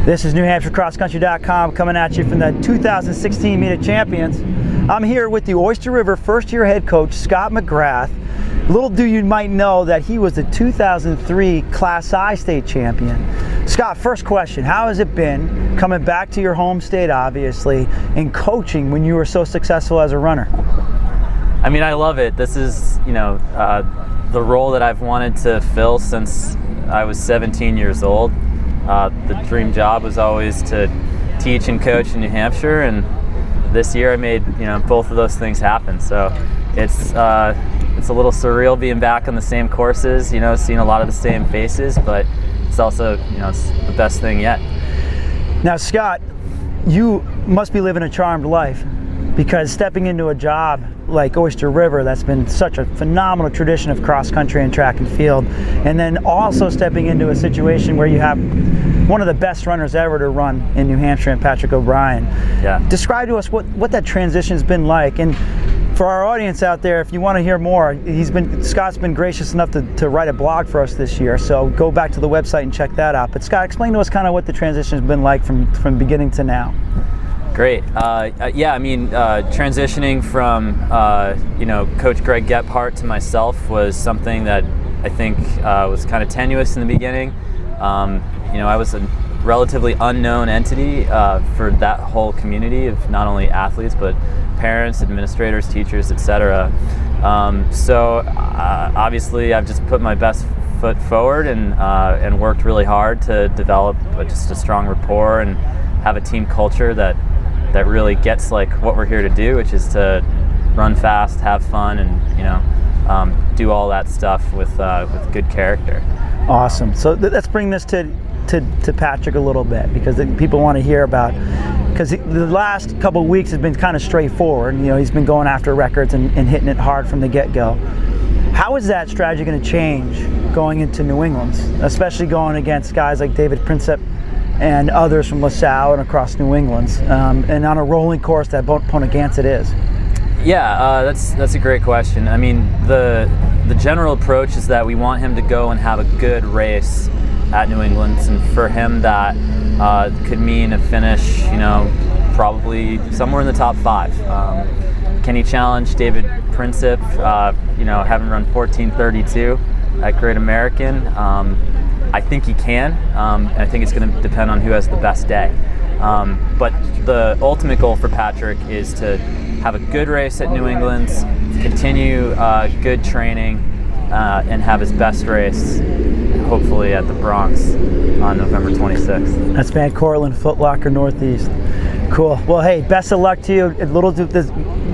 This is NewHampshireCrossCountry.com coming at you from the 2016 Meet of Champions. I'm here with the Oyster River first-year head coach, Scott McGrath. Little do you might know that he was the 2003 Class I state champion. Scott, first question, how has it been coming back to your home state, obviously, and coaching when you were so successful as a runner? I mean, I love it. This is, the role that I've wanted to fill since I was 17 years old. The dream job was always to teach and coach in New Hampshire, and this year I made both of those things happen. So it's a little surreal being back on the same courses, seeing a lot of the same faces, but it's also it's the best thing yet. Now, Scott, you must be living a charmed life, because stepping into a job like Oyster River, that's been such a phenomenal tradition of cross country and track and field, and then also stepping into a situation where you have one of the best runners ever to run in New Hampshire, and Patrick O'Brien. Yeah. Describe to us what that transition's been like. And for our audience out there, if you want to hear more, Scott's been gracious enough to write a blog for us this year, so go back to the website and check that out. But Scott, explain to us kind of what the transition's been like from beginning to now. Great. Transitioning from Coach Greg Gephardt to myself was something that I think was kind of tenuous in the beginning. I was a relatively unknown entity for that whole community of not only athletes but parents, administrators, teachers, etc. Obviously, I've just put my best foot forward and worked really hard to develop just a strong rapport and have a team culture that really gets like what we're here to do, which is to run fast, have fun, and do all that stuff with good character. Awesome. So let's bring this to Patrick a little bit, because people want to hear about, because the last couple of weeks has been kind of straightforward. He's been going after records and hitting it hard from the get-go. How is that strategy going to change going into New England, especially going against guys like David Prinsep and others from LaSalle and across New England, and on a rolling course that opponent Gantz it is? Yeah, that's a great question. I mean, the general approach is that we want him to go and have a good race at New England, and for him that could mean a finish, probably somewhere in the top 5. Can he challenge David Prinsep, having run 14:32 at Great American? I think he can, and I think it's going to depend on who has the best day. But the ultimate goal for Patrick is to have a good race at New England, continue good training, and have his best race, hopefully at the Bronx on November 26th. That's Van Cortlandt, Foot Locker Northeast. Cool. Well, hey, best of luck to you.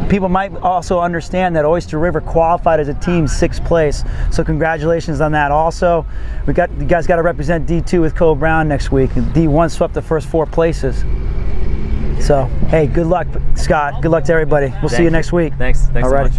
People might also understand that Oyster River qualified as a team 6th place, so congratulations on that. Also, you guys got to represent D2 with Cole Brown next week. D1 swept the first 4 places. So, hey, good luck, Scott. Good luck to everybody. We'll see you next week. Thanks so much.